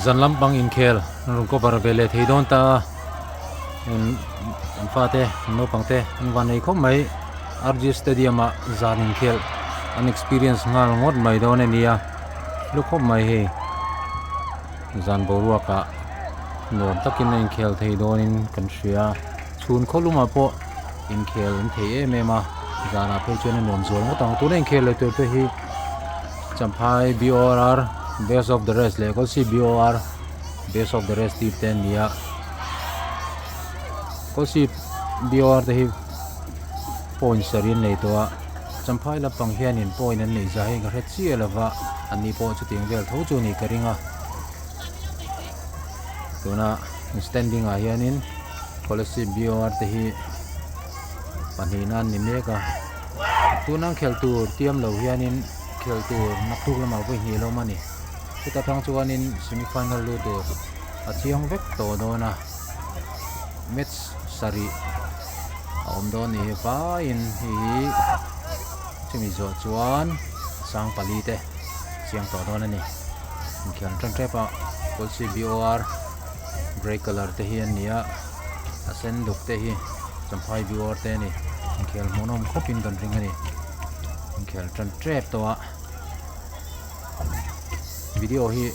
Zanlam bang in khel rungko barabele theidon ta in fate no pangte wan nei khom mai RG stadium a zan in khel an experience ngal ngot mai don ania lukhom mai he zan borua ka nom takin in khel theidon in kan ria chun kholuma po in khel in thei emema zana pe chen nom zol ngotang tu nen khel le te hi Champhai BOR best of the rest le Kolasib BOR best of the rest tip ten nia Kolasib BOR te hi point sarin nei to Champhai la pang hian in point an nei za he ga het chi lawa ani po chu ting vel tho chu ni karinga tuna standing a hian in Kolasib BOR te hi paninan ni meka tunang khel tur tiam lo hian in khel tur naktuk lama voi hi lo mani kita thang chuan in semi final lu tur a chiang vek to dona match sari om don ni pa in hi chimi zo chuan sang pali te chiang to dona ni khian tang trepa Kolasib BOR gray color te hi ania asen duk te hi Champhai BOR te ni khel monom khopin kan ring ani khel tran trap to a video hi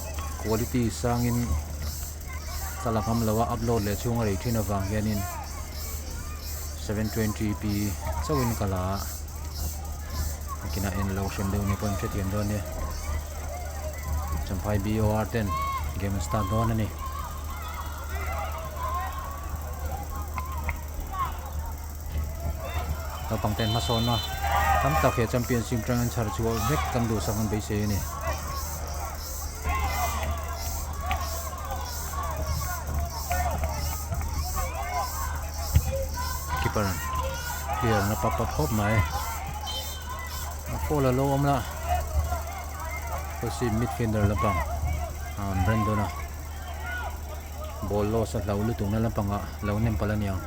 quality sangin kalakam lawa upload le chung rei thina wang hianin 720p chawin kala kina en lo shen deu ni pon che tian don ne Champhai BOR 10 game start don ani ta pangten ma son ma tam ta khe championship rang char chu vek kan du sang be se ni keeper here na pop hop mai fola lo amla Kolasib midfielder la pang Brandona ball lo sa laulu tung na la panga law nem palaniang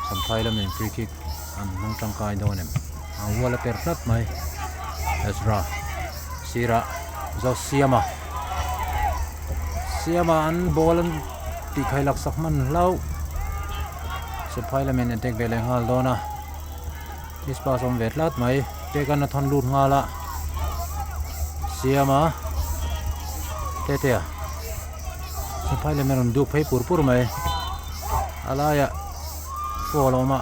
Champhai la men free kick an nang tangkai donem wala perfect mai Ezra Sira zo siama an ball an ti khai lak sak man lau Champhai la men attack beleng hal dona this pass on vetlat mai te kan thon lut ngala siama tetea Champhai la men du phai pur mai alaya follow ma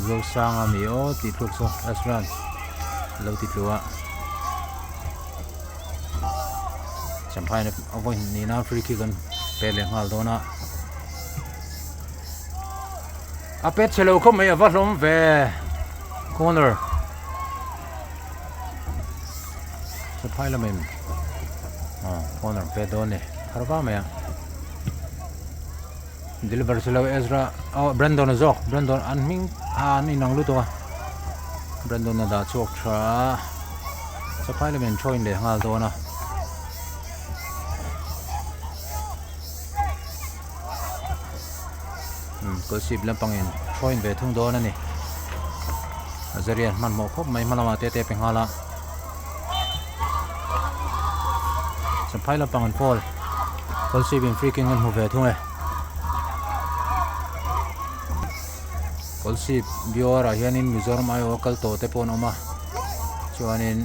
zo sang ami o ti tluk so asran lo ti tlua Champhai na avoid ni na free kick an pele ngal dona apet chelo khom mai avalom ve corner Champhai la men corner pe done harba mai deliver selo Ezra Brandon zo Brandon anming ani nang lu to Brandon na da chok tha Champhai la men join le ngal to na Kolasib lampangin join ve thung do na ni azarian man mo khop mai malama te pe ngala Champhai lampangin fall Kolasib in free kick an hu ve thung e Kolasib BOR hianin Mizoram ai okal to te pon oma chuanin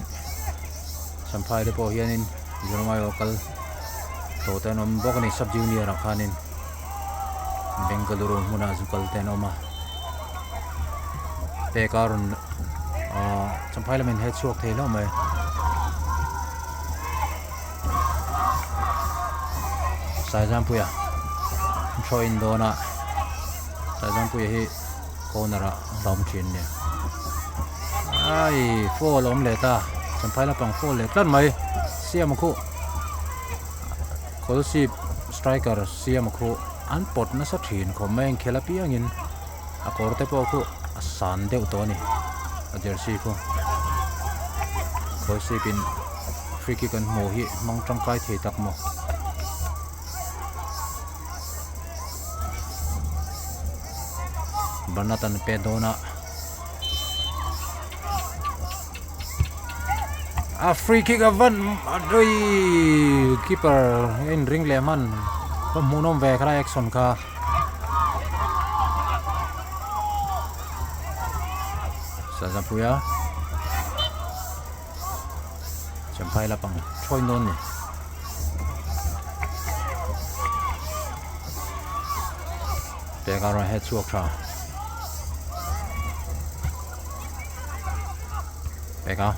Champhai te po hianin Mizoram ai okal to te nom bokani sub junior rakhanin Bengaluru muna zukal te oma te karun Champhai la men head shock thelo mai Sajam puya join dona Sajam puya hi corner dom chin ne ai fall om le ta Champhai la pang fall le tlan mai siam khu Kolasib striker siam khu an pot na sa thin kho meng khela piangin a korte po khu asan deu to ni a jersey khu Kolasib in free kick an mo hi mang tangkai thei tak mo Banatan pedona a free kick a van doi keeper in ring le man ko munom ve kra action ka sa Champuya Champhai la pang choi non ni te ka ro head chuak tha te ka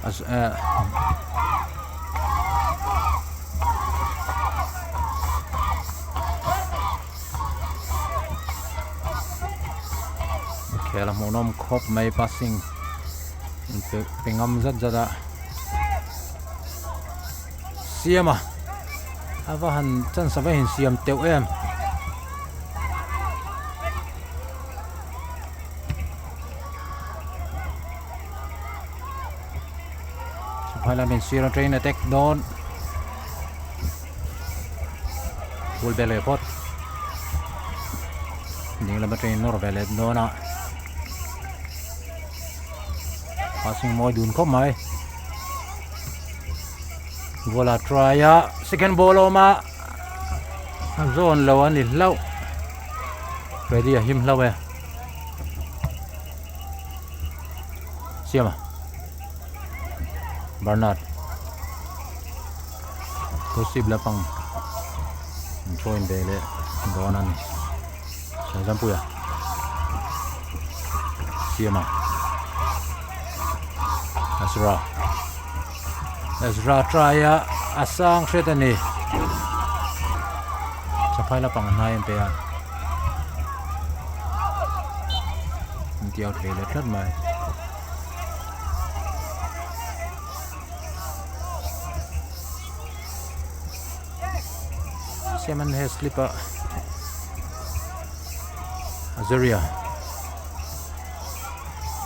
as khela monom khop mai passing pengam zat zada siama avahan chan save hin siam teu em Champhai min zero train attack don bul bele pot ning la train nor bele dona passing moi dun ko mai vola trya second ball oma zone lo ani lo ready a him lo e siama Bernard Kolasib lapang join bele donan sa Champuya siama Ezra trya asang setani Champhai lapang naim pe a tiao thele thlat mai Seman has slipper Azaria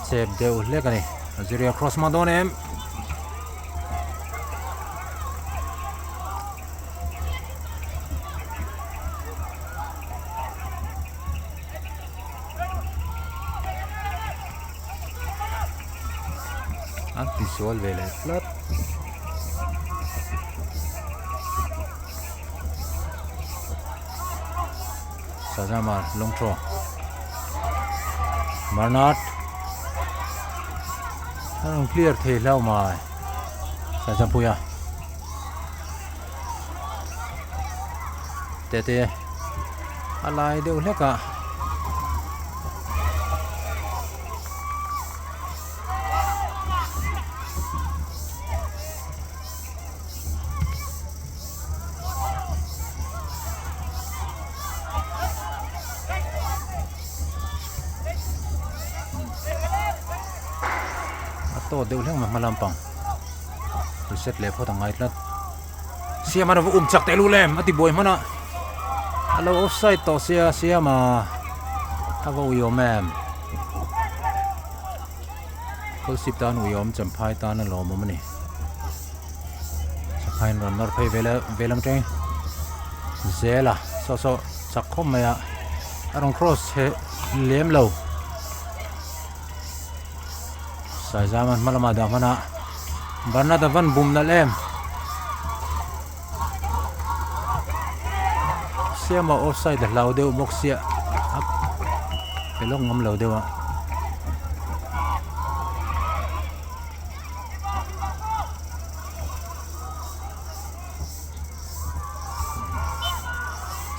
save deu lekani Azaria cross madonem anti-sol vele flat Sajamar long throw Bernard clear the lau mai sa Champuya tete alai deu leka to deu leng ma malampang reset le photang ngai tlat siama na chak te lu lem ati boy mana alo offside to siama havo yo mem Kolasib tan uyom Champhai tan lo mo mani Champhai ron nor phei velam train zela so chakhom maya arong cross he lem lo sa zaman malama da mana barna da van bum na lem siama offside da lau deu boxia pelong ngam lau dewa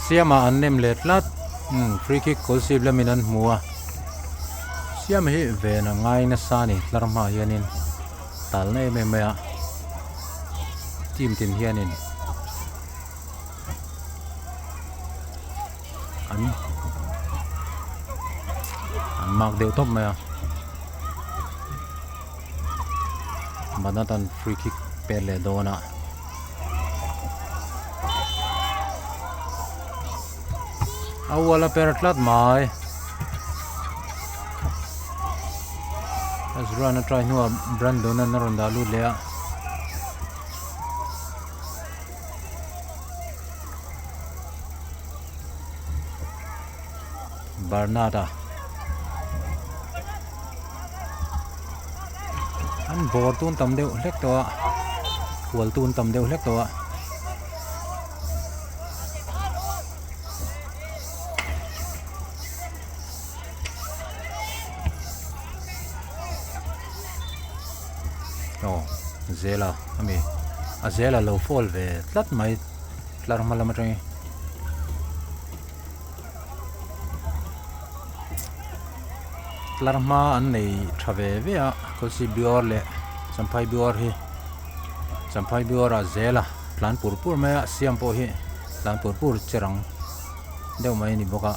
siama annem letlat free kick Kolasib laminan muwa siam hi ve na ngai na sani tlarma hianin tal nei me mea team tin hianin an mak deu top mea banatan free kick pele dona awala peratlat mai Ezra na try nuwa Brandon na ronda lu lea Barnata an bor tun tam deuh hlek to hual tun tam deuh hlek to zela ami a zela lo fall ve tlat mai tlar malama tang tlar ma an nei thave ve a Kolasib BOR le Champhai BOR hi Champhai BOR a zela plan purpur me a siam po hi plan purpur cherang deuh mai ni boka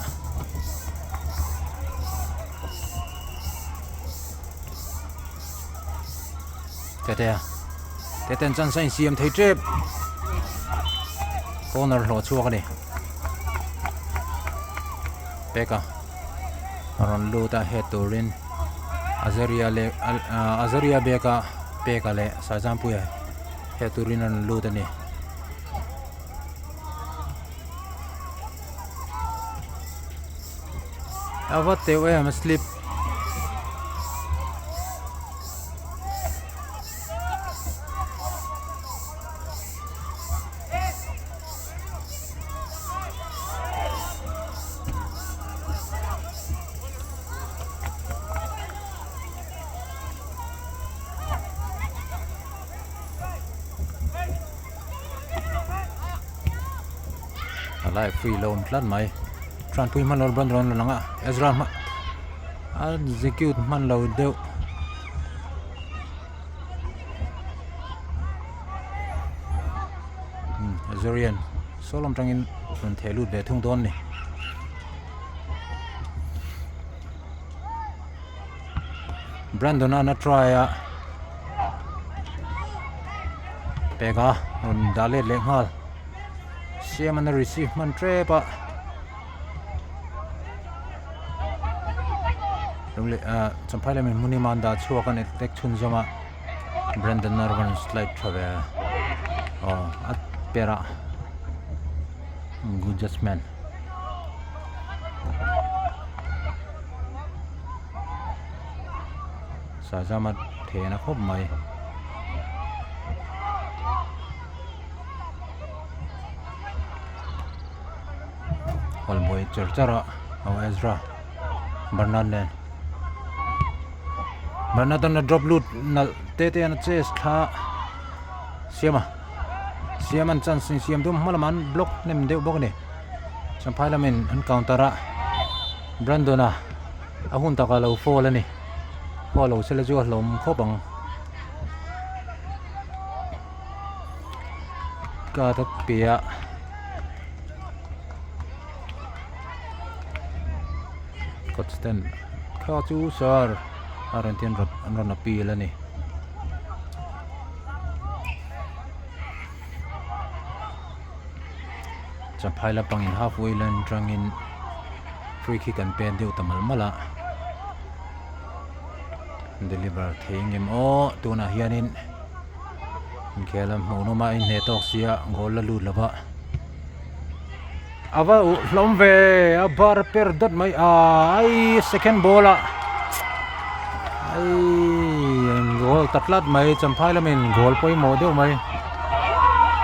Teten chan sain siam thei trep corner lo chuak ni peka aron luta heturin azaria beka peka le sajam puya heturin an luta ni avat te we am slip lại free loan lát máy tran pui man lor ban ron langa Ezra ma execute man lo deu Azorian solom tangin ron thelu de thung don ni Brandon ana try a pega on dalet le ngal siam an receive man trepa rumle Champhai le min muni man da chuak an tek chun zama Brandon Narvan slide thave at pera good judgment sa zama thena khop mai all boy charchara Ezra Bernard na drop loot na tete an chest tha siaman chan sin siam dum malaman block nem deu bok ni Champhai lamin an countera Brandona ahun taka lo fall ani follow sela ju hlom khopang ka ta pia Stand kha chu sar arantian rot anron appeal ani Champhai la pangin halfway line trangin free kick and pen deu tamal mala deliver thengem o tuna hianin khelam monoma in netok sia gol la lut laba ava hlomve a bar per dot mai ai second ball ai gol tatlat mai Champhai lamin gol poi mo deu mai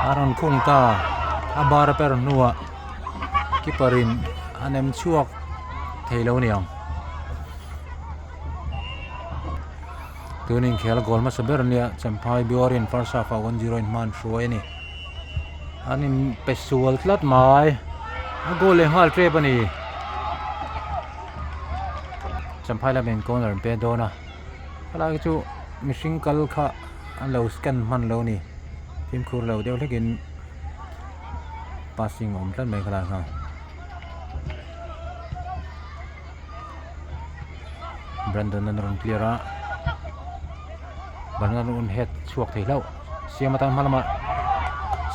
aron khung ta a bar per nuwa kiparin anem chuak theilo niang tuning khel gol ma saber nia Champhai BOR in first half 1-0 in man shoi ni anim pesual tlat mai goal le hal trep ani Champhai la men corner pe dona ala chu mishing kal kha an lo scan man lo ni tim khur lo deu lekin passing om tlat mai khala ha Brandon an ron clear a Bernard un head chuak thei lo siama tan malama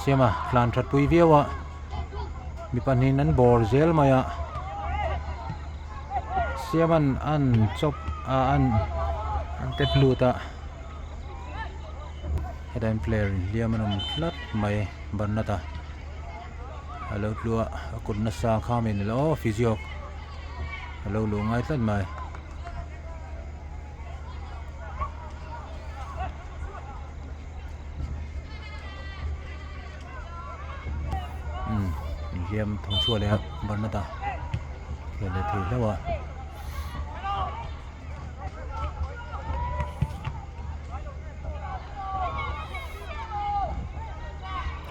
siama plan that pui viawa mi panin an bor zel maya siaman an chop an tepluta head player liamanum flat mai Bernata hello lua kunna sa khamin lo physio hello lu ngai tlat mai thong chua le ban na ta khel le thi lawa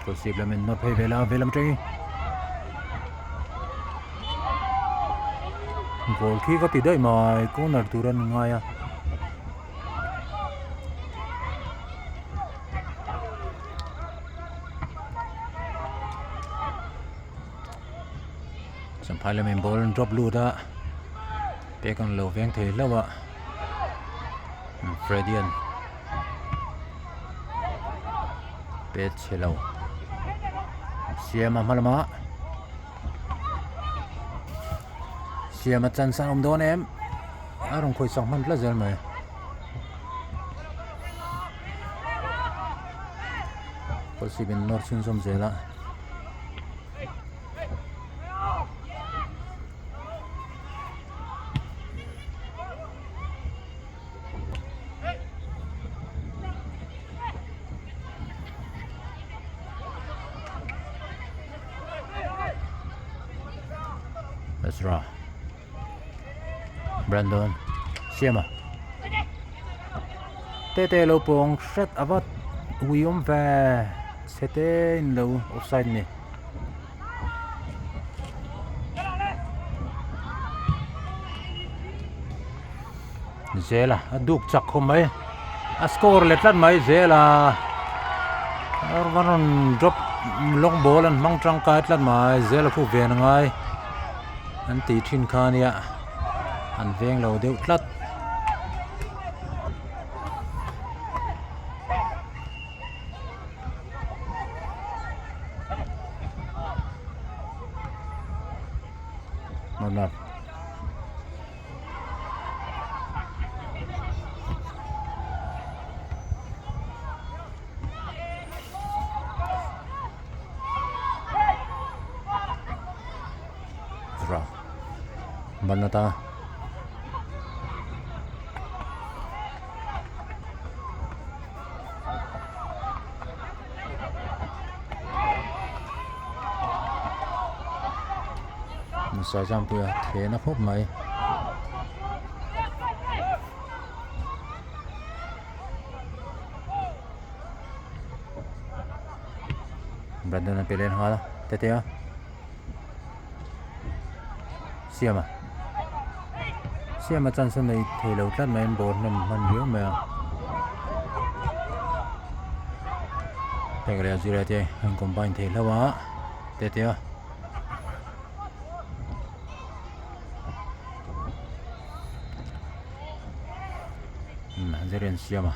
Kolasib lamin not phei vela velam trai goal khi có tỷ đợi mà corner turan ngay à Champhai lamin ball drop loot à pe con lâu veng thế lâu à Fredian pe chelo Siam malama Siam chan san don em arong khoi sang man la zel mai Kolasib in nor chin som zela Ezra Brandon Siama Tete lo pong set avat Uyom ve Sete in lo offside ni Zela aduk chak khom mai a score letlat mai Zela Arvanon drop long ball and mang trăng kait lat mai Zela khu ve ngai anh tí trên khania anh veng lâu đều lát một lần rồi bắn ta Sa Champhai thế nó phốp mày Brandon na pilihan hala tete à Siam chan san này thì lâu tlat mai ball nam man riu mà Pegale azira te anh combine thế lawa tete à Zeren Siama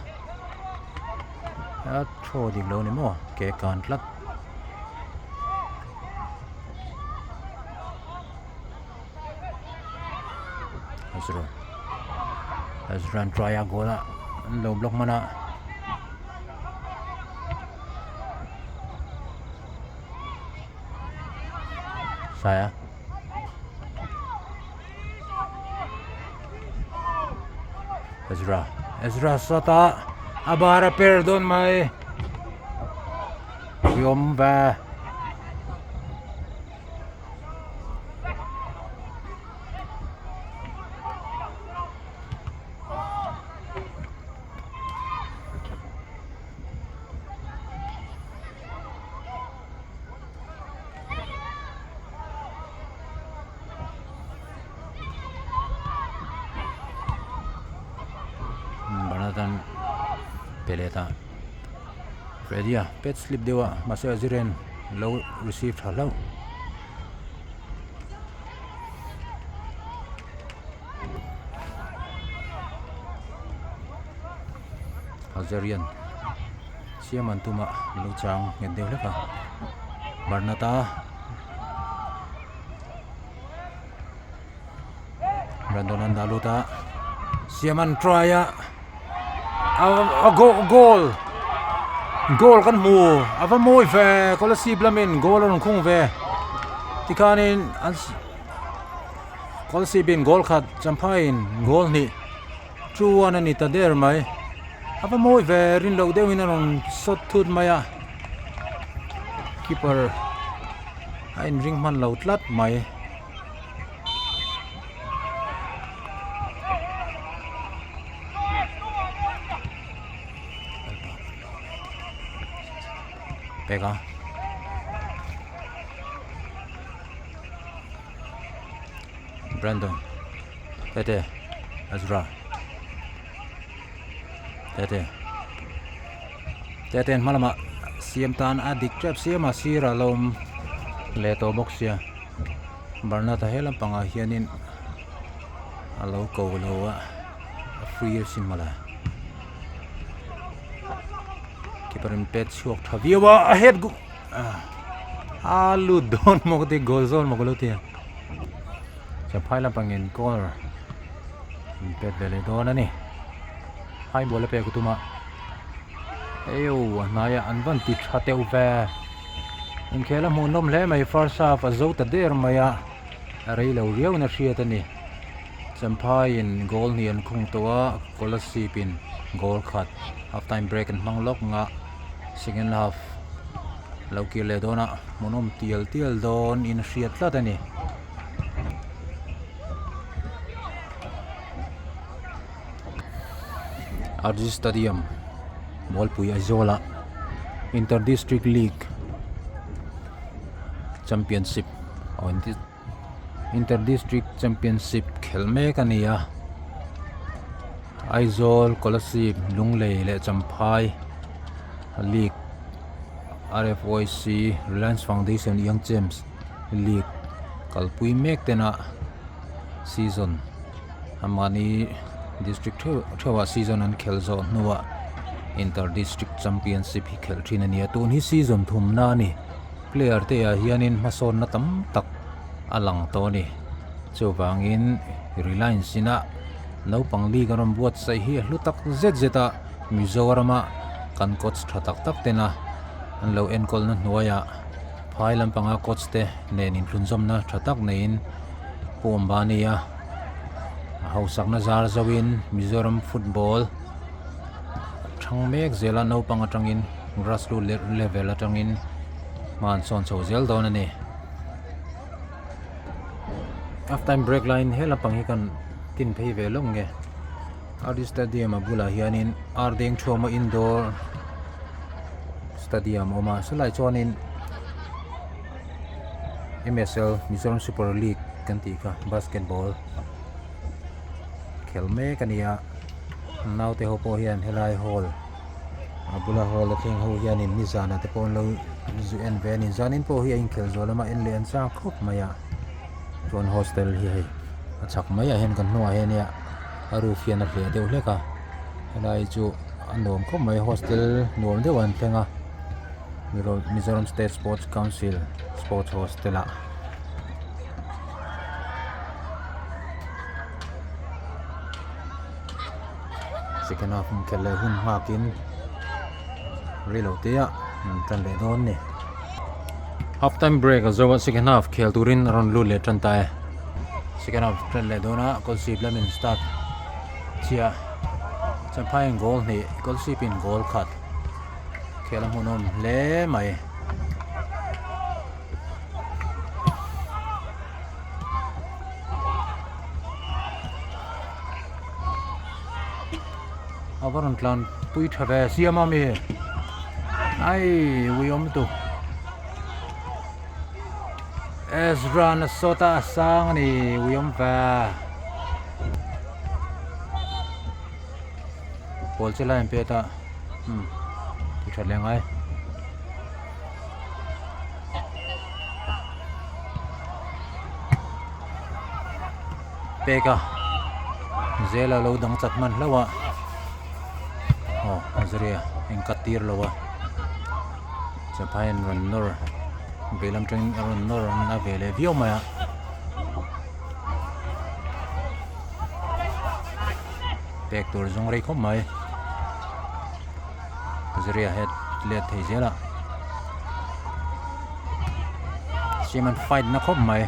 đã cho đi lâu nữa mà kể cả lát Ezra try a goal low block mana saya Ezra sota abara perdon mai yom va Banatan peleta Fredia pet slip dewa masuk Aziren low received hello Azarian siaman tuma luchang ngedeu leka Barnata Brandon Andaluta siaman try a goal kan mu ava moi ve Kolasib lamin goal on khung ve tikanin Kolasib in goal khat Champhai in goal ni true one ani ta der mai ava moi ve rin lo deu in on shot thut maya keeper in ring man lo tlat mai pega Brandon Tete Azra Tete malama siam tan adik trap siam asira lom leto boxia barna ta helam panga hianin alo ko lowa free simala keeperin pet chuak thaviwa ahead gu alu don mokti goal zone mogolotia Champhai lam pangin corner pet vele don ani hai bola pe kutuma ayo naya anvan ti thateu ve in khela munom le mai first half azo ta der maya arei lo riau na hriat ani Champhai in goal ni an khung towa Kolasib in goal khat half time break and manglok nga second half lauki le dona munom tial don in hriat tlat ani RG Stadium Molpui Aizola Inter-District League Championship Inter-District Championship khelme kania Aizol Kolasib Lunglei le Champhai League RFYC Reliance Foundation Young James League kalpui mek tena season amani district thewa season an khelzo nuwa Inter-District Championship hi khel thin ania tun hi season thumna ni player te a hianin mason na tam tak alang to ni chowangin Reliance ina no pangli garam buat sai hi hlutak zeta Mizorama kan coach thatak tak tena an lo enkol na hnuaya phai lam panga coach te nen in hlunzom na thatak nein pombania hausak na zar zawin Mizoram football thang mek zela no panga tangin grassroots level atangin man son chozel don ani half time break line hela pangi kan tin phei ve long nge RD Stadium abula hianin ardeng thoma indoor stadium oma salai chonin MSL Mizoram Super League kan ti ka basketball khelme kania naute ho po hian helai hall abula hall athing ho hianin ni zana te pon lo zuen venin zanin po hi in khel zolama en len sa khop maya ton hostel hi hei achak maya hen kan hnuai henia aru fian a hle deuh hleka helai chu anom khop mai hostel nom deuhan thenga Mizoram State Sports Council Sports Hostela second half kelle hun hakin reload ya tran le don ni half time break azo second half khel turin ron lu le tran tai second half tran le dona Kolasib lamin start chia Champhai goal ni Kolasib in goal khat khelam hunom le mai Avaron clan pui thave siama mi ai wiom tu Ezra na sota sang ni wiom va pol chela em peta tu thaleng ai peka zela lo dang chatman lawa Azria in katir lawa Champhai runner belam train runner na vele view maya back to zong rei khom mai Azria head let thei zela Simon fight na khom mai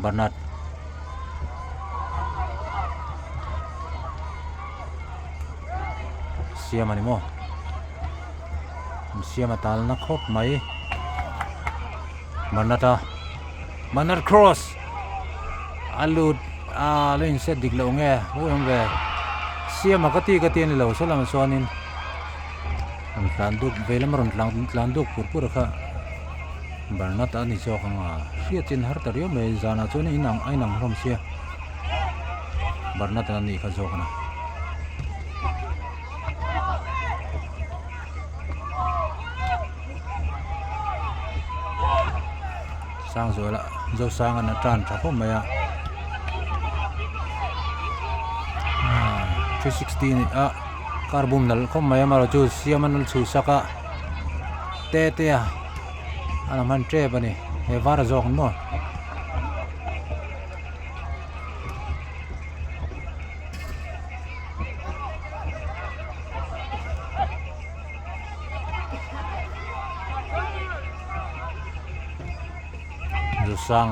Bernard siam ani mo siam atal na khop mai Manat cross alut lên set dik lo nge wo yom ve sia ma ka ti ni lo so lam sonin an tlanduk velam ron tlanduk pur kha barnat ani so khanga sia chin har tar yo me zana chone inang ainang rom sia barnat ani kha zo kana sang rồi là dâu sang anh tràn chả có mày 360 này carbon nal không mày mà rồi chú siam anh chú saka tê anh man tre bani he var zo không nó sang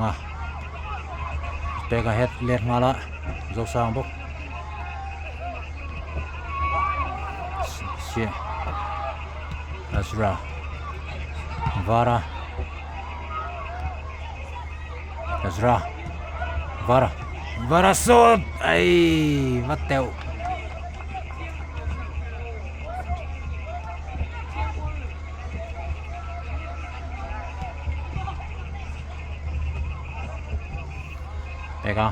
pega head let ngala zo sang bok sia asra vara so ai mateu pega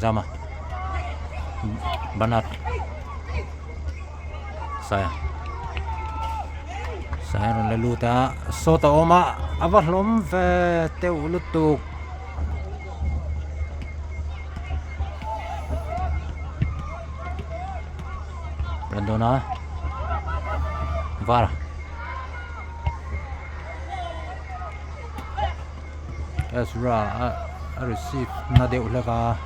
sama banat saya lalu ta sota oma awal lom ve teu lutuk Brandona var Ezra receive na deu leka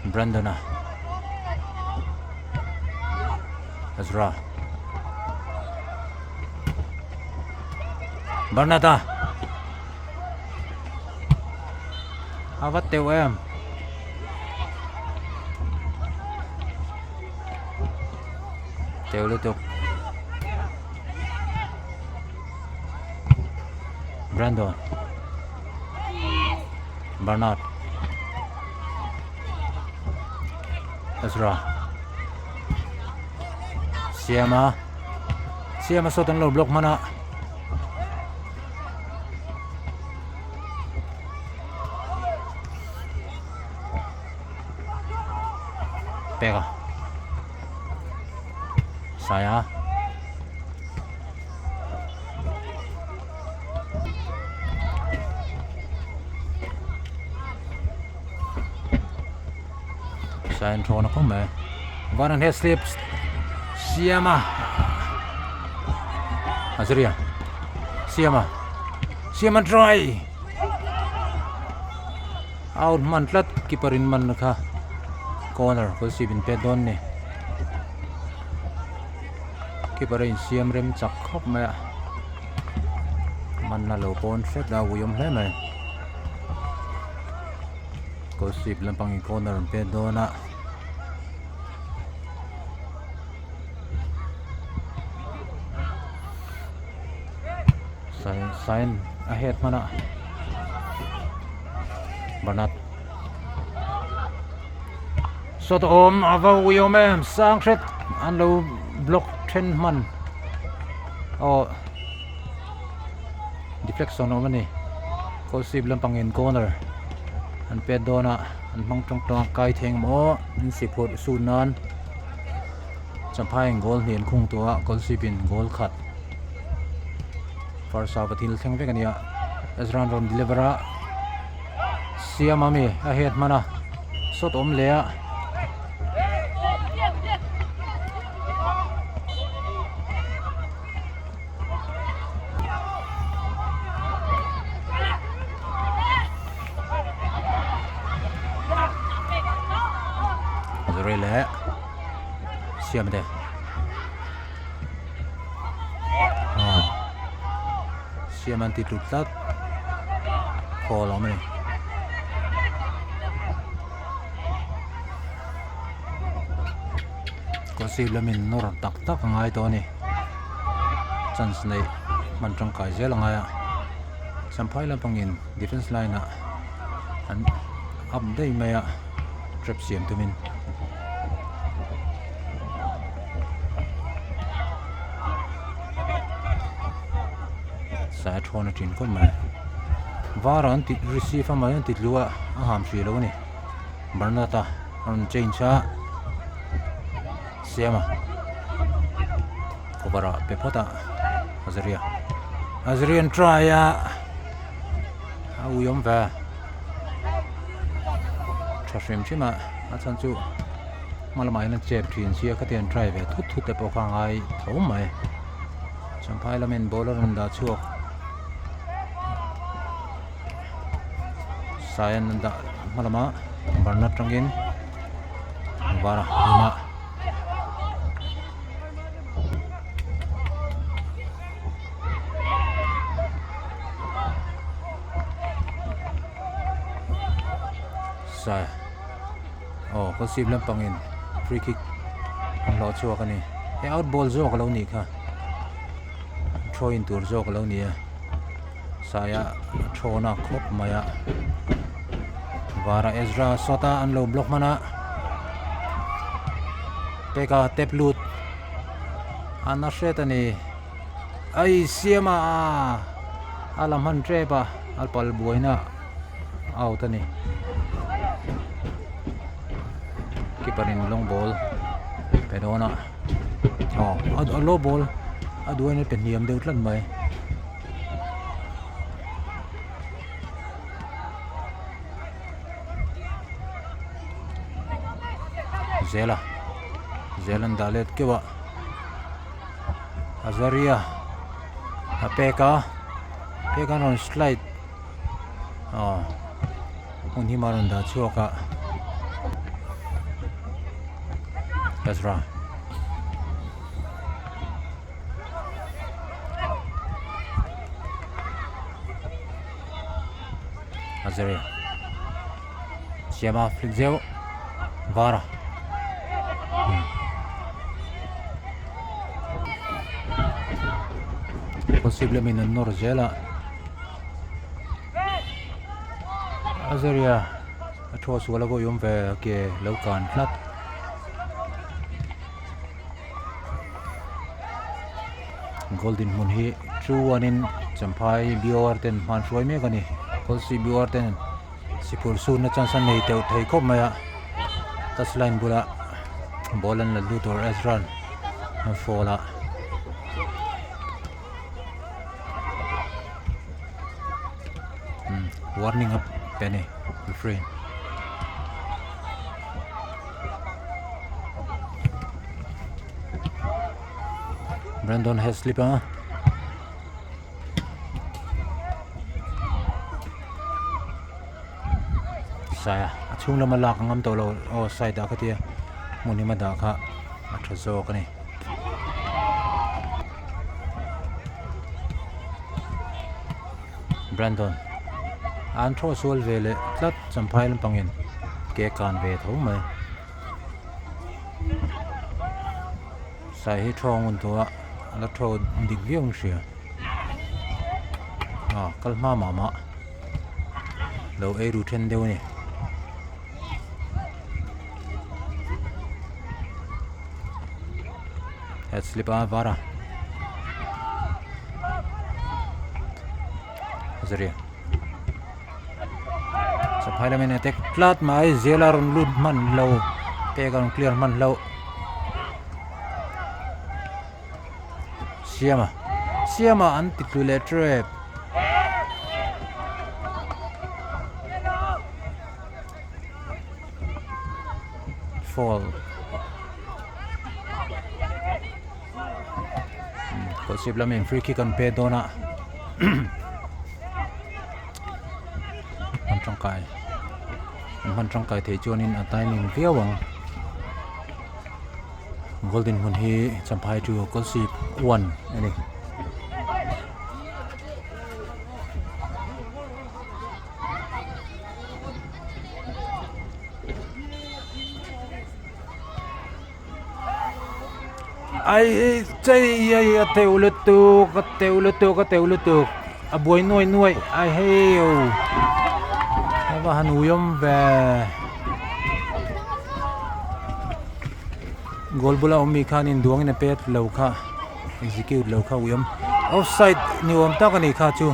Brandona Ezra Barnata awat teu em teu lutuk Brandon Bernard Ezra Siama sotan lo block mana pega saya intro nó không mẹ Van head slips Siama Azria Siama try out man tlat keeperin man kha corner Kolasib in pedon ne keeperin siam rem chak khop mẹ man na lo pon set da uyom hle mẹ Kolasib lampang in corner pedona sign ahead mana Bernard so to om ava uyom em sang set an lo block trend man deflection o mani Kolasib lampang in corner an pedona an mang tong kai theng mo in sipot sunan Champhai goal hian khung tua Kolasib in goal khat first half atil theng vek ania Ezran ron delivera Siamami ahead mana sot om lea Azrele Siamade Siaman titutlat call on me Kolasib lamin nor tak ngai to ni chance nei man Champhai zel ngaya Champhai lampangin defense line a an up dei maya trap siam tumin sa thona tin kon mai varan tit receive ma yan tit luwa a ham shi lo ni barnata on change a siama kobara pepota Azarian try ya uyom va thashim chima achan chu malamai na chep thin sia khatian try ve thut te pokang ai thom mai Champhai lamen bowler on da chuak sayan da malama barnat rangin vara ma sa Kolasib lampangin free kick ang lo chuak ani out ball zo ka lo ni kha throw in tur zo ka lo ni saya thona khop maya vara Ezra sota an lo block mana peka teplut ana shetani ai siama alam han trepa alpal buaina out ani keeperin long ball pedona a low ball aduan pen niam deu tlan mai Zelan dalet kewa Azaria peka non slide unhi maron da chuaka Ezra Azaria siama flick zeu vara Kolasib min nor zela Azaria athos wala go yom ve ke lokan flat golden mun hi true one in Champhai BOR ten man roi me gani Kolasib BOR ten sipur sun na chansan nei teu thei khop maya touchline bula bolan la lutor Ezran na fola warning up penny refrain Brandon has slipper saya achung lama lak ngam to lo side da khatia muni ma da kha athazo kani Brandon an thro sol vele tlat Champhai lampangin ke kan ve tho mai sai hi thong un to la thro dik viong sia kalma mama lo e ru then deu ni head slip vara Azaria Champhai lamin attack flat mai zela ron lut man lo pegan clear man lo siama an tiklule trap fall Kolasib lamin free kick on pedona man trangkai thei chuanin a timing viawang golden mun hi Champhai to Kolasib 1 ani ai chơi ai têu lụt tu à buổi nuôi ai heo và hắn uyom về goal bula mi khan in duang in pet lo kha execute lo kha uyom offside ni om ta ka ni kha chu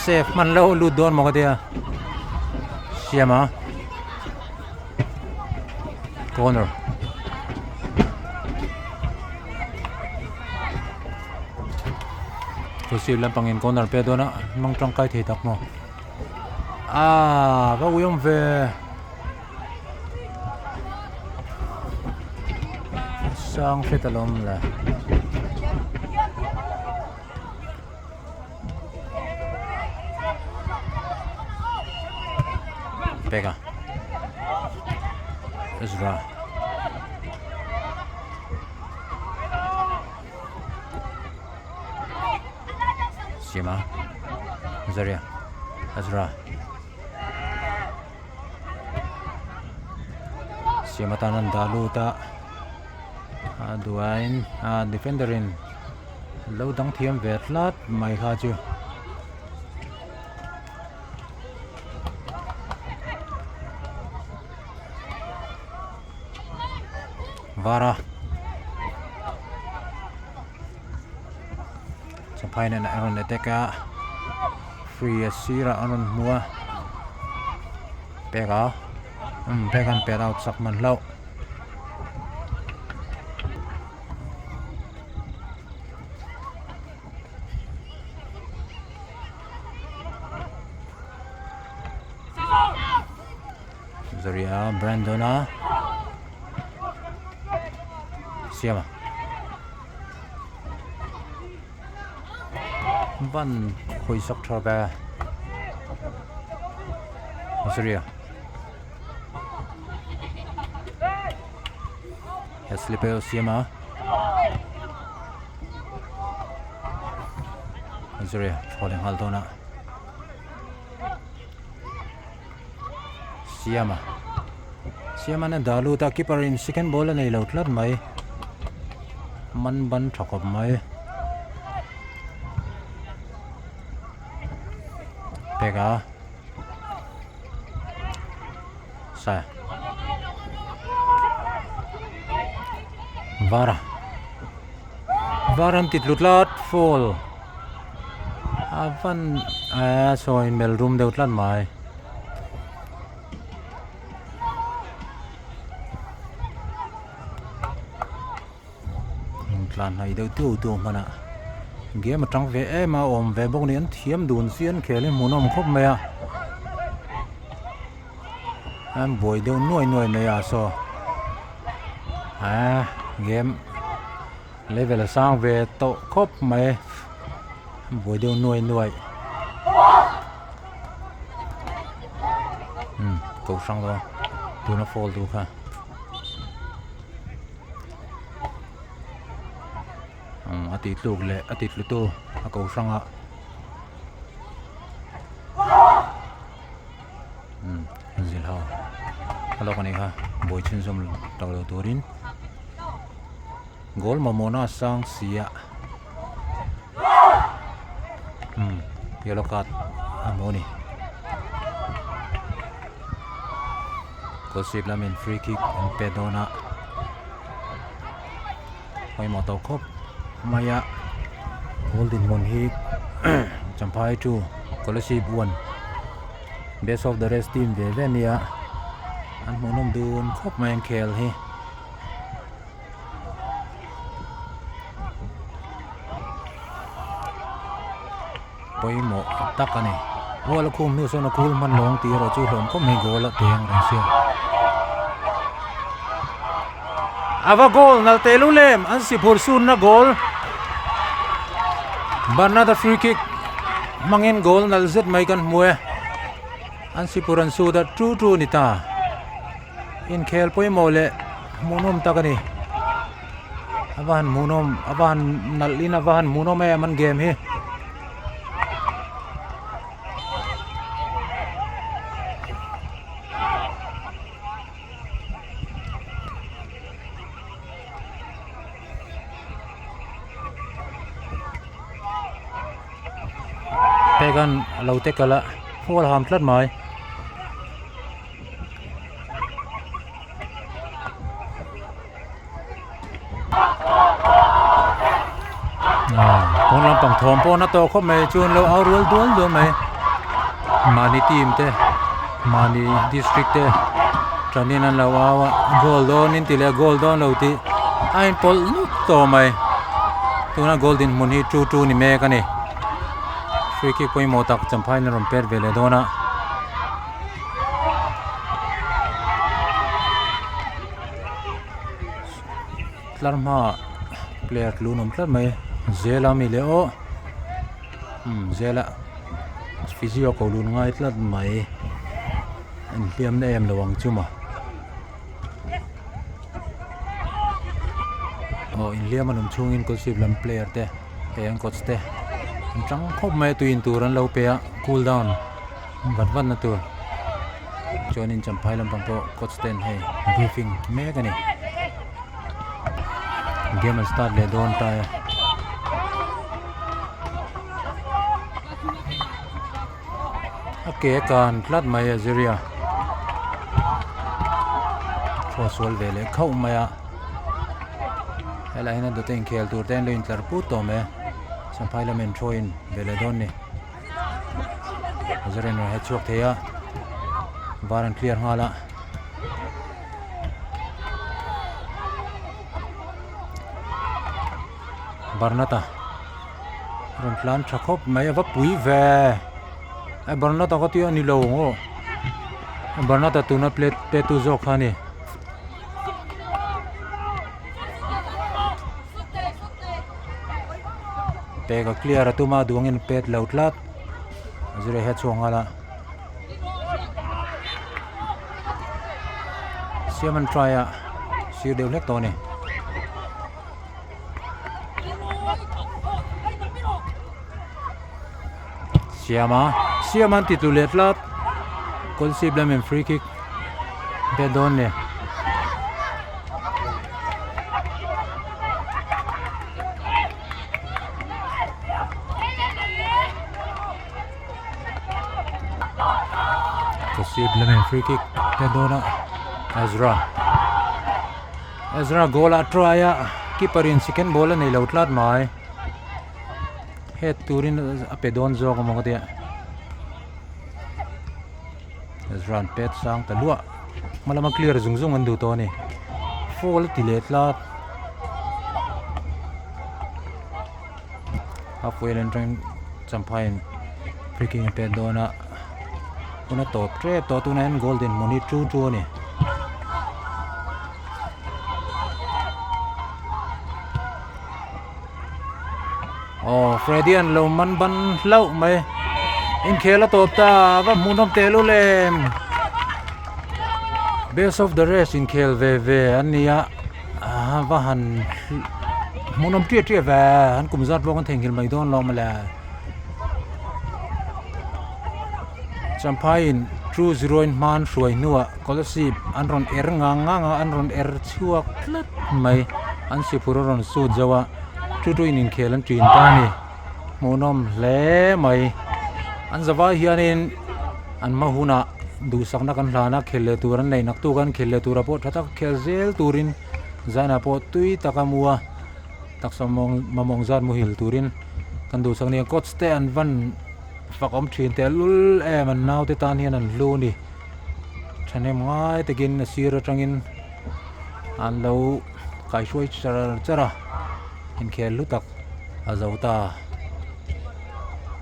safe man lo lu don mo ka dia siama corner Kolasib lang pangin corner pe do na mang trong kai thi tak mo va uyom ve sang fetalom la pega Ezra Sima Zaria Ezra Sima tanan dalu ta duain defenderin lâu đăng thiêm vẹt lát mày kha chưa Vara Champhai na aron eteka free sira aron mua pega pegan pet out sakman lau Zaria Brandona Siama Van khôi sắc thở về Zaria Heslipeo Siama Zaria falling Haldona Siama na dalu ta keeper in second ball na ilaut lat mai man ban thakop mai pega sa varan titlut lat fall avan so in mel room deut lat mai lan này đâu tiêu mà nè game mà trong về mà ôm về bốc nén thiếm đồn xiên kể lên muốn ôm khóc mẹ em buổi đâu nuôi mẹ à so game lấy về là sang về tổ khóc mẹ buổi đâu nuôi cầu sang rồi tôi nó fall tu ha atit lug le atit lutu ako sanga zilha halo kani ha boy chin zum tawlo turin gol mamona sang sia yellow card amoni Kolasib lamin free kick and pedona hoy mo to khop Maya holding one hit Champhai 2 Kolasib 1 best of the rest team về Venia anh muốn nông đun khóc mang kèl hi bôi một tắc cái này vô là khum nữa sao nó khum man long tì rồi chú hồn có mấy gol là tiền rồi xưa ava goal na telulem an sipur sun na goal another free kick mangin goal na zet mai kan mue an sipuran su da true nita in khel poi mole munom takani avan munom avan nalin avan munom e man game hi thế gan lâu tết cả là phố làm rất mày con làm bằng thom po nó to không mày chuồn lâu áo ruột đuối mày mà đi team thế mà đi district thế cho nên là lâu áo gold nên tỷ lệ gold lâu thì anh Paul to mày tôi nói golden money chu ni mẹ cái này free kick point một tắc Champhai nó làm pet về lại đó na làm ha player luôn ông rất mày Zela mi leo Zela physio ko luôn ngay tlat mai anh liam na em lawang chuma in liam anum chung in Kolasib lam player te anh coach te trắng khop mai tuin turan lo pe cool down van na tur cho nên Champhai lam pangpo coach ten hey briefing me ka ni game start le don ta okay kan tlat mai Azeria Crosswell vele khau maya helai na do ten khel tur ten lein tlar pu to me Champhai lam entroin vele don ni Azeria no he chok theya varan clear hala Barnata ron plan thakop mai va pui ve ai Barnata ko tia ni lo ngo Barnata tu na plate tu zo khani pega clear tu ma duangin pet lautlat azure he chongala siaman try siu deu lek to ni Siaman titulet lat Kolasib lam free kick be don ne Kolasib lam free kick be don Ezra goal try keeper in second ball nei lautlat mai head turin apedon zo ko mo dia run pet sang talua malama clear zungzung andu to ni fall tilet lat halfway line train Champhai freaking pet dona una top trap to tunen golden money chu ni Freddy an lo man ban lau mai in khela top ta va munom telu lem best of the rest in khel ve ania va han munom tie ve han kum zat bo kan thengil mai don lo mala Champhai in true zero in man suai nuwa Kolasib an ron nga an ron chuak tlat mai an si puron su jawa tu in khelan trin ta ni munom le mai an zawa hianin an mahuna du sakna kan hlana khelle turan nei nak tu kan khelle tura po thata khelzel turin zana po tui takamua taksamong mamong zat muhil turin kan du sakni coach te an van fakom thin te lul man naw te tan hian an lu ni thanem ngai tekin sira tangin an lo kai shoi chara in khel lutak azauta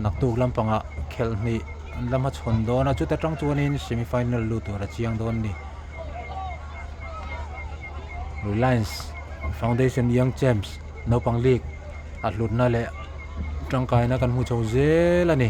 naktuk lampanga khel ni lama chhon dona chuta tang chuanin semi final lu tura chiang don ni Reliance Foundation Young Champs no pang league atlut na le tangkai na kan hu chau zel ani